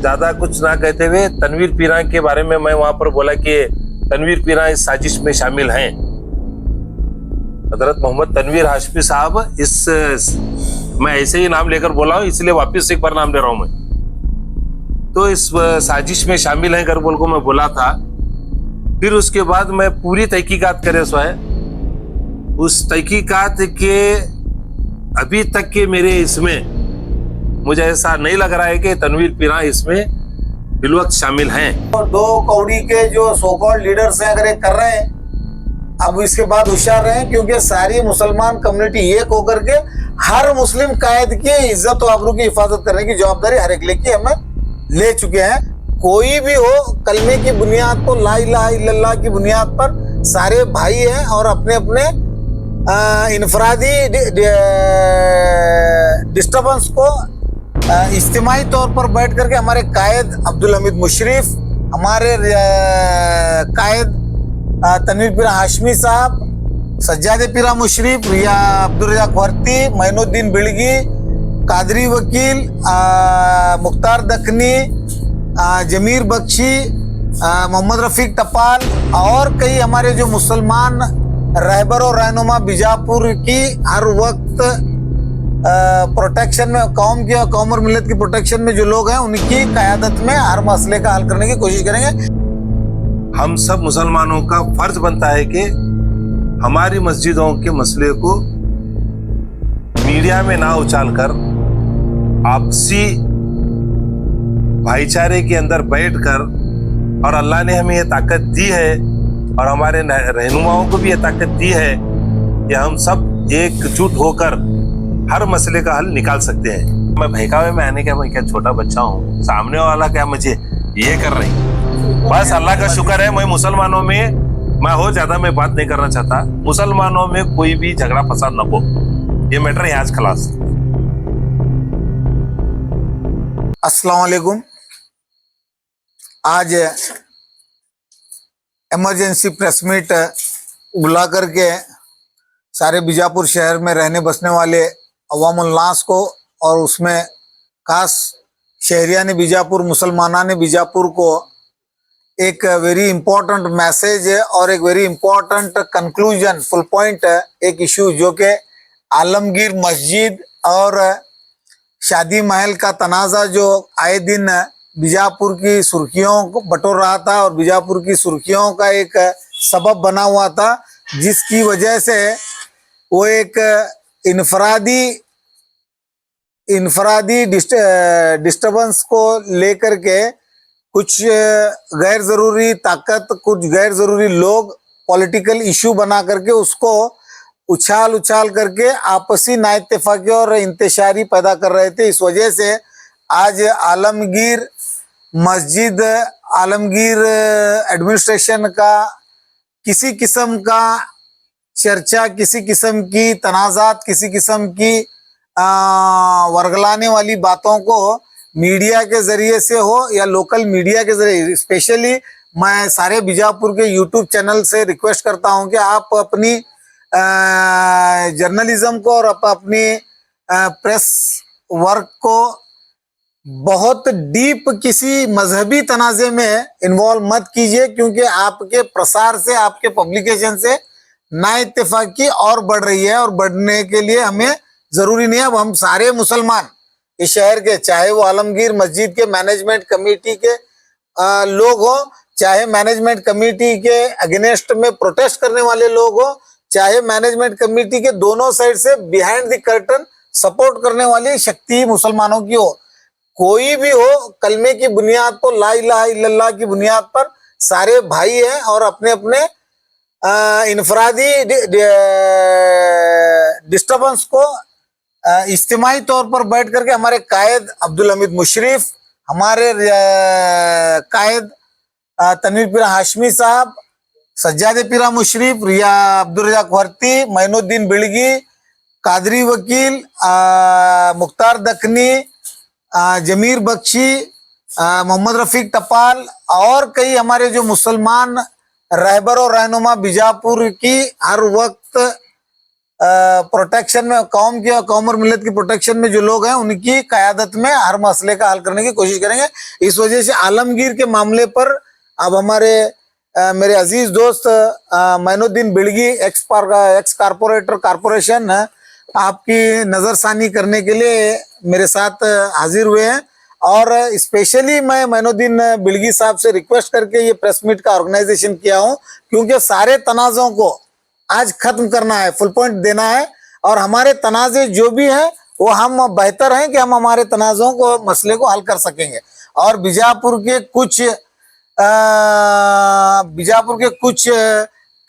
ज्यादा कुछ ना कहते हुए तनवीर पीरा के बारे में मैं वहां पर बोला कि तनवीर पीरा इस साजिश में शामिल हैं। हजरत मोहम्मद तनवीर हाशमी साहब मैं ऐसे ही नाम लेकर बोला हूं, इसलिए वापस एक बार नाम ले रहा हूं मैं। तो इस साजिश में शामिल हैं कर बोल को मैं बोला था। फिर उसके बाद मैं पूरी तहकीकात करे सो है। उस तहकीकात के अभी तक के मेरे इसमें मुझे ऐसा नहीं लग रहा है कि तनवीर पीरा इसमें बिलवक्त शामिल हैं। और 2 कौड़ी के जो सो कॉल्ड लीडर्स हैं अगर ये कर रहे हैं, अब इसके बाद होशियार रहे, क्योंकि सारी मुसलमान कम्युनिटी एक होकर के हर मुस्लिम कायद की इज्जत और आबरू की हिफाजत करने की जवाबदारी हर एक लेके हमें ले चुके हैं। कोई भी हो, कलमे की बुनियाद पर, ला इलाहा इल्लल्लाह की बुनियाद पर सारे भाई हैं और अपने अपने इनफरादी डिस्टर्बेंस को इज्तिमाई तौर पर बैठ करके हमारे कायद अब्दुल हमीद मुशर्रफ, हमारे कायद तनवीर पीरा हाशमी साहब, सज्जादे पीरा मुशर्रफ, रिया अब्दुल रज़ाक वर्ती, मोइनुद्दीन बिलगी, कादरी वकील, मुख्तार दखनी, जमीर बख्शी, मोहम्मद रफीक टपाल और कई हमारे जो मुसलमान रहबर और रहनुमा बीजापुर की हर वक्त प्रोटेक्शन में, कौम और मिल्लत की प्रोटेक्शन में जो लोग हैं उनकी क़यादत में हर मसले का हल करने की कोशिश करेंगे। हम सब मुसलमानों का फर्ज बनता है कि हमारी मस्जिदों के मसले को मीडिया में ना उछालकर आपसी भाईचारे के अंदर बैठकर, और अल्लाह ने हमें यह ताकत दी है और हमारे रहनुमाओं को भी यह ताकत दी है कि हम सब एकजुट होकर हर मसले का हल निकाल सकते हैं। मैं बहकावे में आने का मैं क्या छोटा बच्चा हूँ, सामने वाला क्या मुझे ये कर रही। बस अल्लाह का शुक्र है, मैं मुसलमानों में ज्यादा मैं बात नहीं करना चाहता। मुसलमानों में कोई भी झगड़ा फसाद न हो, ये मैटर है आज खलास। अस्सलाम वालेकुम। आज इमरजेंसी प्रेस मीट बुला करके सारे बीजापुर शहर में रहने बसने वाले अवामुल नास को, और उसमें खास शहरिया ने बीजापुर, मुसलमाना ने बीजापुर को एक वेरी इंपॉर्टेंट मैसेज और एक very important conclusion, full point एक इशू जो कि आलमगीर मस्जिद और शादी महल का तनाज़ा जो आए दिन बीजापुर की सुर्खियों को बटोर रहा था और बीजापुर की सुर्खियों का एक सबब बना हुआ था, जिसकी वजह से वो एक इनफरादी डिस्टर्बेंस को लेकर के कुछ गैर ज़रूरी ताकत, कुछ गैर ज़रूरी लोग पॉलिटिकल इशू बना करके उसको उछाल करके आपसी नाइत्तेफाकी और इंतशारी पैदा कर रहे थे। इस वजह से आज आलमगीर मस्जिद, आलमगीर एडमिनिस्ट्रेशन का किसी किस्म का चर्चा, किसी किस्म की तनाज़ात, किसी किस्म की वर्गलाने वाली बातों को मीडिया के ज़रिए से हो या लोकल मीडिया के ज़रिए, स्पेशली मैं सारे बीजापुर के यूट्यूब चैनल से रिक्वेस्ट करता हूं कि आप अपनी जर्नलिज्म को और अपनी प्रेस वर्क को बहुत डीप किसी मजहबी तनाज़े में इन्वॉल्व मत कीजिए, क्योंकि आपके प्रसार से, आपके पब्लिकेशन से नाइत्तेफाकी और बढ़ रही है, और बढ़ने के लिए हमें ज़रूरी नहीं है। अब हम सारे मुसलमान इस शहर के, चाहे वो आलमगीर मस्जिद के मैनेजमेंट कमेटी के लोग हो, चाहे मैनेजमेंट कमेटी के अगेंस्ट में प्रोटेस्ट करने वाले लोग हो, चाहे मैनेजमेंट कमेटी के दोनों साइड से बिहाइंड द कर्टन सपोर्ट करने वाली शक्ति मुसलमानों की हो, कोई भी हो, कलमे की बुनियाद पर, ला इलाहा इल्लल्लाह की बुनियाद पर सारे भाई हैं और अपने अपने इनफरादी डिस्टर्बेंस को इज्तिमाई तौर पर बैठ करके हमारे कायद अब्दुल हमीद मुशर्रफ, हमारे कायद तनवीर पीरा हाशमी साहब, सज्जादे पीरा मुशर्रफ, रिया अब्दुल रज़ाक वर्ती, मोइनुद्दीन बिलगी, कादरी वकील, मुख्तार दखनी, जमीर बख्शी, मोहम्मद रफीक टपाल और कई हमारे जो मुसलमान रहबर और रहनुमा बीजापुर की हर वक्त प्रोटेक्शन में, कौम की और कौम और मिल्लत की प्रोटेक्शन में जो लोग हैं उनकी क़यादत में हर मसले का हल करने की कोशिश करेंगे। इस वजह से आलमगीर के मामले पर अब हमारे मेरे अजीज दोस्त Mainuddin Byadgi x corporator corporation आपकी नज़रसानी करने के लिए मेरे साथ हाजिर हुए हैं। और स्पेशली मैं मैनुद्दीन बिड़गी साहब से रिक्वेस्ट करके ये प्रेस मीट का ऑर्गेनाइजेशन किया हूँ, क्योंकि सारे तनाज़ों को आज खत्म करना है, फुल पॉइंट देना है। और हमारे तनाज़े जो भी हैं वो हम बेहतर हैं कि हम हमारे तनाज़ों को, मसले को हल कर सकेंगे। और बीजापुर के कुछ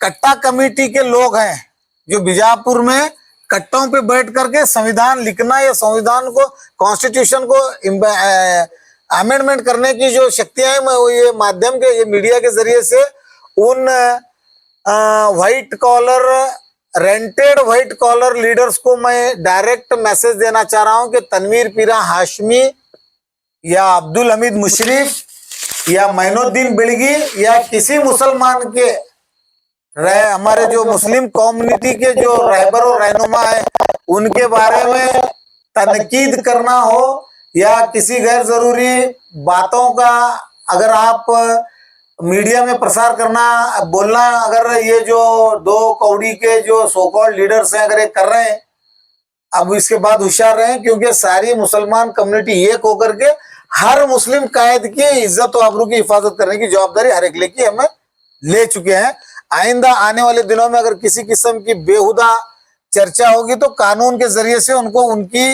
कट्टा कमेटी के लोग हैं जो बीजापुर में कट्टों पे बैठ करके संविधान लिखना या संविधान को, कॉन्स्टिट्यूशन को अमेंडमेंट करने की जो शक्तियां हैं, मैं वो ये माध्यम के, ये मीडिया के जरिए से उन white collar, rented white collar leaders को मैं डायरेक्ट मैसेज देना चाह रहा हूं कि तनवीर पीरा हाशमी या अब्दुल हमीद मुशर्रफ या मैनुद्दीन बिड़गी या किसी मुसलमान के हमारे जो मुस्लिम कम्युनिटी के जो रहबर और रहनुमा है उनके बारे में तनकीद करना हो या किसी गैर जरूरी बातों का अगर आप मीडिया में प्रसार करना, बोलना, अगर ये जो दो कौड़ी के जो सो कॉल्ड लीडर्स हैं अगर ये कर रहे हैं, अब इसके बाद होशियार रहें, क्योंकि सारी मुसलमान कम्युनिटी एक होकर के हर मुस्लिम कायद की इज्जत और आबरू की हिफाजत करने की जवाबदारी हर एक की हमें ले चुके हैं। आइंदा आने वाले दिनों में अगर किसी किस्म की बेहुदा चर्चा होगी तो कानून के जरिए से उनको उनकी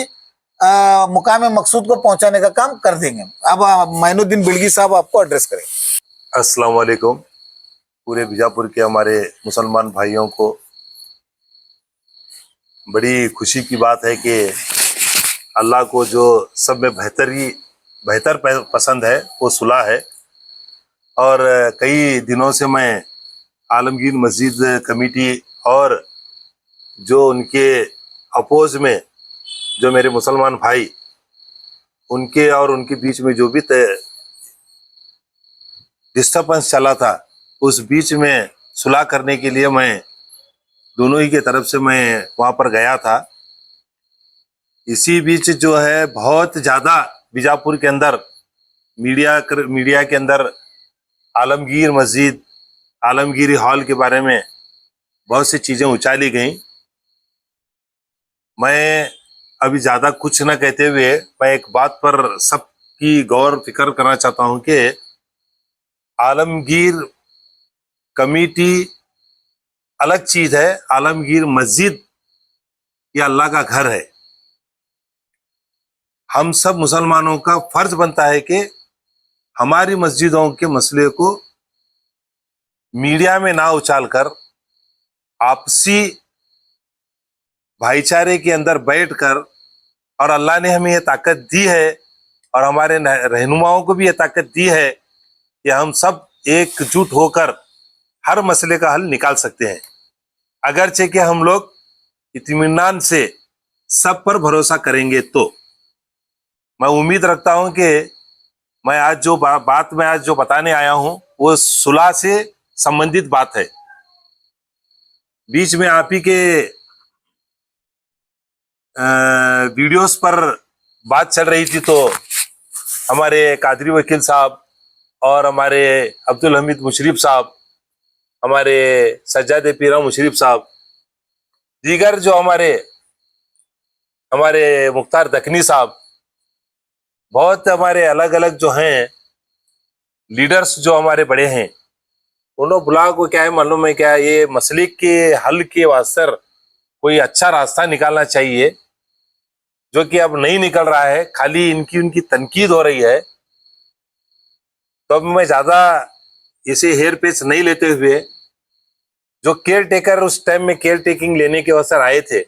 मुकाम मकसूद को पहुंचाने का काम कर देंगे। अब मैनुद्दीन बिड़गी साहब आपको एड्रेस करें। अस्सलाम वालेकुम। पूरे बीजापुर के हमारे मुसलमान भाइयों को बड़ी खुशी की बात है कि अल्लाह को जो सब में बेहतर पसंद है वो सुलह है। और कई दिनों से मैं आलमगीर मस्जिद कमेटी और जो उनके अपोज में जो मेरे मुसलमान भाई, उनके और उनके बीच में जो भी डिस्टर्बेंस चला था, उस बीच में सुलह करने के लिए मैं दोनों ही के तरफ से मैं वहाँ पर गया था। इसी बीच जो है बहुत ज़्यादा बीजापुर के अंदर मीडिया के अंदर आलमगीर मस्जिद, आलमगीरी हॉल के बारे में बहुत सी चीज़ें उछाली गई। मैं अभी ज़्यादा कुछ न कहते हुए मैं एक बात पर सबकी गौर फिक्र करना चाहता हूँ कि आलमगीर कमेटी अलग चीज़ है, आलमगीर मस्जिद ये अल्लाह का घर है। हम सब मुसलमानों का फर्ज बनता है कि हमारी मस्जिदों के मसले को मीडिया में ना उछालकर आपसी भाईचारे के अंदर बैठकर, और अल्लाह ने हमें ये ताकत दी है और हमारे रहनुमाओं को भी ये ताकत दी है कि हम सब एकजुट होकर हर मसले का हल निकाल सकते हैं। अगरचे कि हम लोग इत्मीनान से सब पर भरोसा करेंगे तो मैं उम्मीद रखता हूं कि मैं आज जो बात मैं आज जो बताने आया हूं वो सुलह से संबंधित बात है। बीच में आप ही के वीडियोस पर बात चल रही थी तो हमारे कादरी वकील साहब और हमारे अब्दुल हमीद मुशर्रफ साहब, हमारे सज्जाद पीरा मुशर्रफ साहब, दीगर जो हमारे मुख्तार दखनी साहब, बहुत हमारे अलग अलग जो हैं लीडर्स जो हमारे बड़े हैं, उन्होंने बुला को क्या है मालूम है क्या, ये मसले के हल के वास्ते कोई अच्छा रास्ता निकालना चाहिए, जो कि अब नहीं निकल रहा है, खाली उनकी तनकीद हो रही है। तो अब मैं ज्यादा इसे हेयर पेच नहीं लेते हुए, जो केयर टेकर उस टाइम में केयर टेकिंग लेने के अवसर आए थे,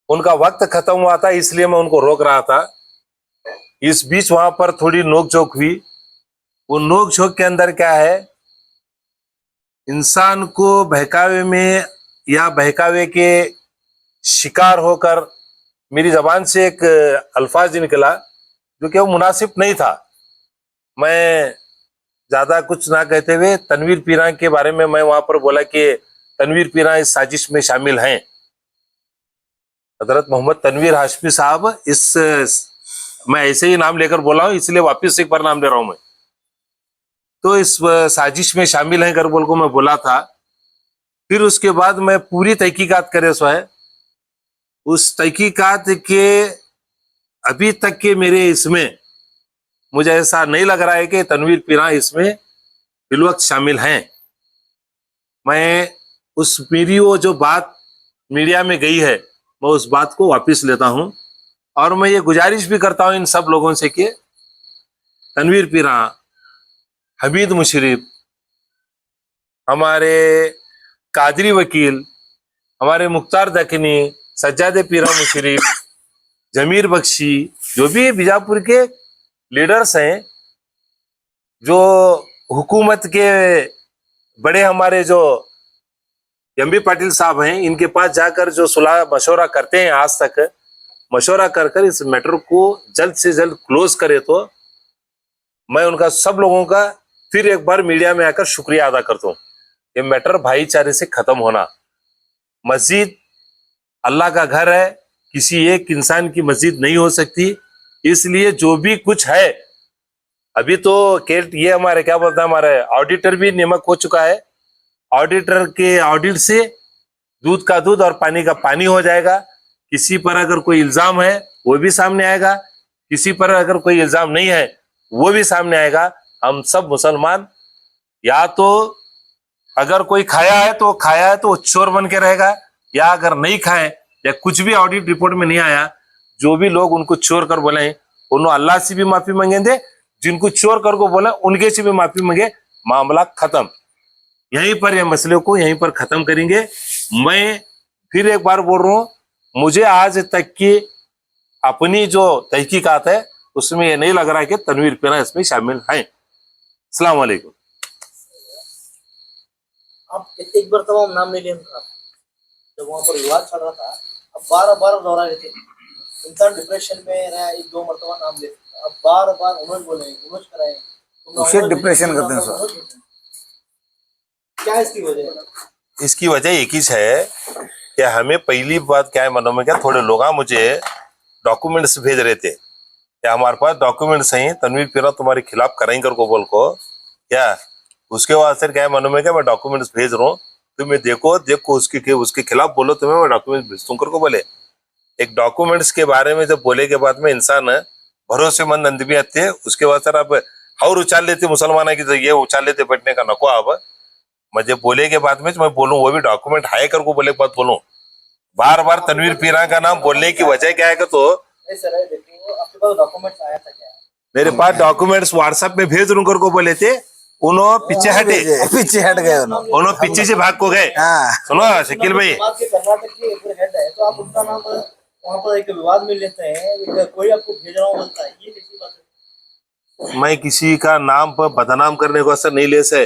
उनका वक्त खत्म हुआ था, इसलिए मैं उनको रोक रहा था। इस बीच वहां पर थोड़ी नोकझोंक हुई। वो नोकझोंक के अंदर क्या है, इंसान को बहकावे में या बहकावे के शिकार होकर मेरी जबान से एक अल्फाज निकला जो कि वो मुनासिब नहीं था। मैं ज्यादा कुछ ना कहते हुए तनवीर पीरा के बारे में मैं वहां पर बोला कि तनवीर पीरा इस साजिश में शामिल हैं। हजरत मोहम्मद तनवीर हाशमी साहब मैं ऐसे ही नाम लेकर बोला हूं, इसलिए वापिस एक बार नाम ले रहा हूं मैं। तो इस साजिश में शामिल हैं कर बोल को मैं बोला था। फिर उसके बाद मैं पूरी तहकीकात करे सो है। उस तहकीकात के अभी तक के मेरे इसमें मुझे ऐसा नहीं लग रहा है कि तनवीर पीरा इसमें बिलवक्त शामिल हैं। मैं उस मेरी वो जो बात मीडिया में गई है मैं उस बात को वापस लेता हूं और मैं ये गुजारिश भी करता हूं इन सब लोगों से कि तनवीर पीरा, हमीद मुशर्रफ, हमारे कादरी वकील, हमारे मुख्तार दखनी, सज्जाद पीरा मुशर्रफ, जमीर बख्शी, जो भी बीजापुर के लीडर्स हैं, जो हुकूमत के बड़े हमारे जो एमबी पाटिल साहब हैं, इनके पास जाकर जो सुलह मशवरा करते हैं, आज तक मशवरा कर इस मैटर को जल्द से जल्द क्लोज करे, तो मैं उनका सब लोगों का फिर एक बार मीडिया में आकर शुक्रिया अदा करता हूँ। ये मैटर भाईचारे से खत्म होना। मस्जिद अल्लाह का घर है, किसी एक इंसान की मस्जिद नहीं हो सकती। इसलिए जो भी कुछ है, अभी तो ये हमारे क्या बोलते हैं, हमारे ऑडिटर भी निमक हो चुका है। ऑडिटर के ऑडिट से दूध का दूध और पानी का पानी हो जाएगा। किसी पर अगर कोई इल्जाम है वो भी सामने आएगा, किसी पर अगर कोई इल्जाम नहीं है वो भी सामने आएगा। हम सब मुसलमान, या तो अगर कोई खाया है तो वो चोर बन के रहेगा, या अगर नहीं खाए या कुछ भी ऑडिट रिपोर्ट में नहीं आया, जो भी लोग उनको चोर कर बोले उन्होंने अल्लाह से भी माफी मांगेंगे, जिनको चोर कर को बोला उनके से भी माफी मांगे, मामला खत्म। यहीं पर ये मसले को यहीं पर खत्म करेंगे। मैं फिर एक बार बोल रहा हूं, मुझे आज तक की अपनी जो तहकीकात है उसमें ये नहीं लग रहा है कि तनवीर पीरा इसमें शामिल है। अस्सलाम वालेकुम। आप एक बार तमाम नाम ले लिया उनका, जब वहां पर विवाद चल रहा था, अब बार बार दोहरा रहे थे, इंसान डिप्रेशन में रहा, एक दो मरतबा नाम ले, अब बार बार उन्होंने बोले, उन्होंने कराए, उसे डिप्रेशन करते हैं सर। क्या इसकी वजह है? इसकी वजह एक ही है कि हमें पहली बात क्या है मनो में, क्या थोड़े लोग मुझे डॉक्यूमेंट्स भेज रहे थे क्या हमारे पास डॉक्यूमेंट्स हैं, तनवीर पीरा तुम्हारे खिलाफ कराएंगे को बोल को क्या। उसके बाद सर क्या है मनो में, क्या मैं डॉक्यूमेंट्स भेज रहा हूँ, तुम्हें देखो उसके खिलाफ बोलो, तुम्हें मैं डॉक्यूमेंट्स भेज दूं कर को बोले। एक डॉक्यूमेंट्स के बारे में जब बोले के बाद में इंसान भरोसेमंद आदमी आते हैं, उसके बाद सर अब और उछाल लेते मुसलमान की, तो ये उछाल लेते बैठने का नको। अब मुझे बोले के बाद में मैं बोलूं, वो भी डॉक्यूमेंट हाई कर को बोले के बाद बोलूं। बार बार तनवीर पीरा का नाम बोलने की वजह क्या है, तो सर देखो आपके पास डॉक्यूमेंट्स आया था क्या? मेरे पास डॉक्यूमेंट्स व्हाट्सएप में भेज दूं कर को बोले थे, उन्होंने पीछे हट गए, उन्होंने पीछे से भाग को गए। सुनो शकील भाई, कर्नाटक के हेड है, तो आप उनका नाम वहाँ पर एक विवाद में लेते हैं, कोई आपको भेज रहा हूँ बोलता है, ये कैसी बात है? मैं किसी का नाम पर बदनाम करने को असर नहीं ले से,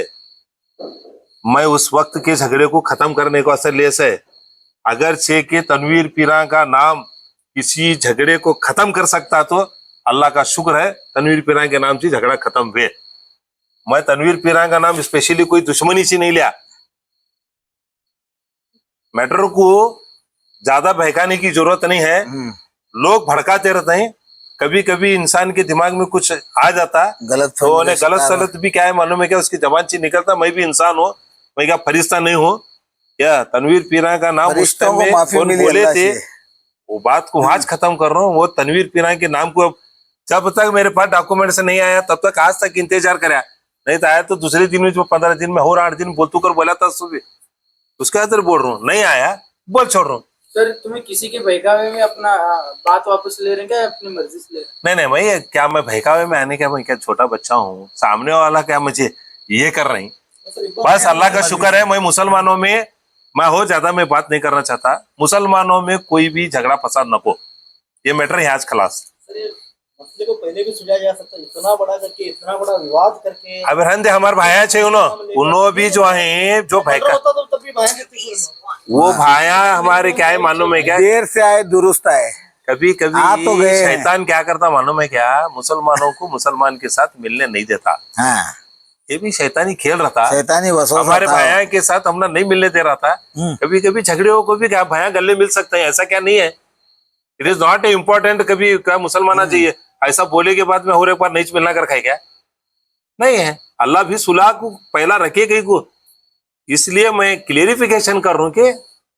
मैं उस वक्त के झगड़े को खत्म करने को असर ले से। अगर छे के तनवीर पीरा का नाम किसी झगड़े को खत्म कर सकता तो अल्लाह का शुक्र है, तनवीर पीरा के नाम से झगड़ा खत्म हुए। मैं तनवीर पीरा का नाम स्पेशली कोई दुश्मनी से नहीं लिया। मैटर को ज्यादा बहकाने की जरूरत नहीं है। लोग भड़काते रहते हैं, कभी कभी इंसान के दिमाग में कुछ आ जाता, तो उन्हें गलत सलत भी क्या है मालूम है क्या, उसकी जबान से निकलता। मैं भी इंसान हूँ, मैं क्या फरिश्ता नहीं हूँ क्या। तनवीर पीरा का नाम उस टाइम में कौन बोले थे, वो बात को आज खत्म कर रहा हूँ। वो तनवीर पीरा के नाम को जब तक मेरे पास डॉक्यूमेंट से नहीं आया तब तक आज तक इंतजार कराया, नहीं तो आया तो दूसरे दिन में, 15 दिन में और 8 दिन बोलतू कर बोला था सुबह, उसके अंदर बोल रहा हूँ, नहीं आया बोल छोड़ रहा हूँ। सर तुम्हें किसी के बहकावे में अपना बात वापस ले रहे हैं क्या, अपनी मर्जी से ले रहे हैं? नहीं मैं क्या, मैं बहकावे में आने का मैं क्या छोटा बच्चा हूँ, सामने वाला क्या मुझे ये कर रही। बस अल्लाह का शुक्र है, मैं मुसलमानों में मैं हो ज्यादा मैं बात नहीं करना चाहता। मुसलमानों में कोई भी झगड़ा फसाद न हो, ये मैटर है आज खलास। मसले को पहले भी सुलझाया जा सकता, इतना बड़ा करके, इतना बड़ा विवाद करके। अब रहने हमारे भाया छे उन्होंने भी जो है जो भयका, तो तब भी भाई वो भाया हमारे क्या है मालूम है क्या, देर से आए दुरुस्त आए। कभी कभी तो गए शैतान क्या करता मालूम है क्या, मुसलमानों को मुसलमान के साथ मिलने नहीं देता। हाँ। ये भी शैतानी खेल रहा था, शैतानी वसवसा हमारे था। भाया के साथ हमने नहीं मिलने दे रहा था। कभी कभी झगड़े को भी क्या भाया गले मिल सकते हैं, ऐसा क्या नहीं है। It is not a important कभी क्या मुसलमाना चाहिए ऐसा बोले के बाद में और एक बार नहीं मिलना कर खाए क्या, नहीं है। अल्लाह भी सुलह को पहला रखे गई को, इसलिए मैं क्लियरिफिकेशन कर रहा हूँ कि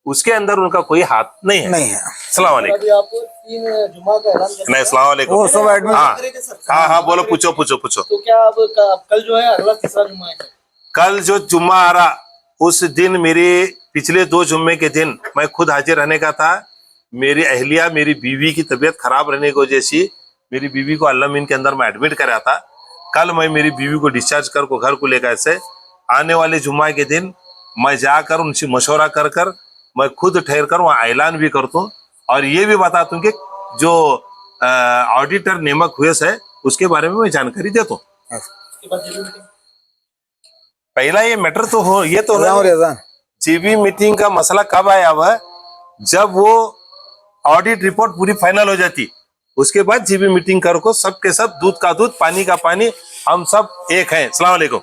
उसके अंदर उनका कोई हाथ नहीं है। नहीं है। अस्सलाम वालेकुम। अभी आप 3 जुमा का ऐलान कर नहीं, अस्सलाम वालेकुम। वो सब एडमिट हाँ करेंगे सर। हाँ हाँ, बोलो, पूछो पूछो पूछो। तो क्या अब कल जो है अगला तीसरा जुम्मा है? कल जो जुम्मा आ रहा उस दिन मेरे पिछले 2 जुम्मे के दिन मैं खुद हाजिर रहने का था। मेरी अहलिया, मेरी बीवी की तबीयत खराब रहने की वजह से मेरी बीवी को अल्लामीन के अंदर मैं एडमिट कराया था। कल मैं मेरी बीवी को डिस्चार्ज कर को घर को लेकर ऐसे आने वाले जुम्मा के दिन मैं जाकर उनसे मशवरा कर कर मैं खुद ठहर कर वहाँ ऐलान भी करता हूँ और ये भी बताता हूँ कि जो ऑडिटर नेमक हुए है उसके बारे में मैं जानकारी देता हूँ। उसके बाद जरूर मीटिंग। पहला ये मैटर तो हो, ये तो अज़ान और अज़ान। जीबी मीटिंग का मसला कब आया हुआ, जब वो ऑडिट रिपोर्ट पूरी फाइनल हो जाती उसके बाद जीबी मीटिंग कर को सब के सब दूध का दूध पानी का पानी हम सब एक हैं। अस्सलाम वालेकुम।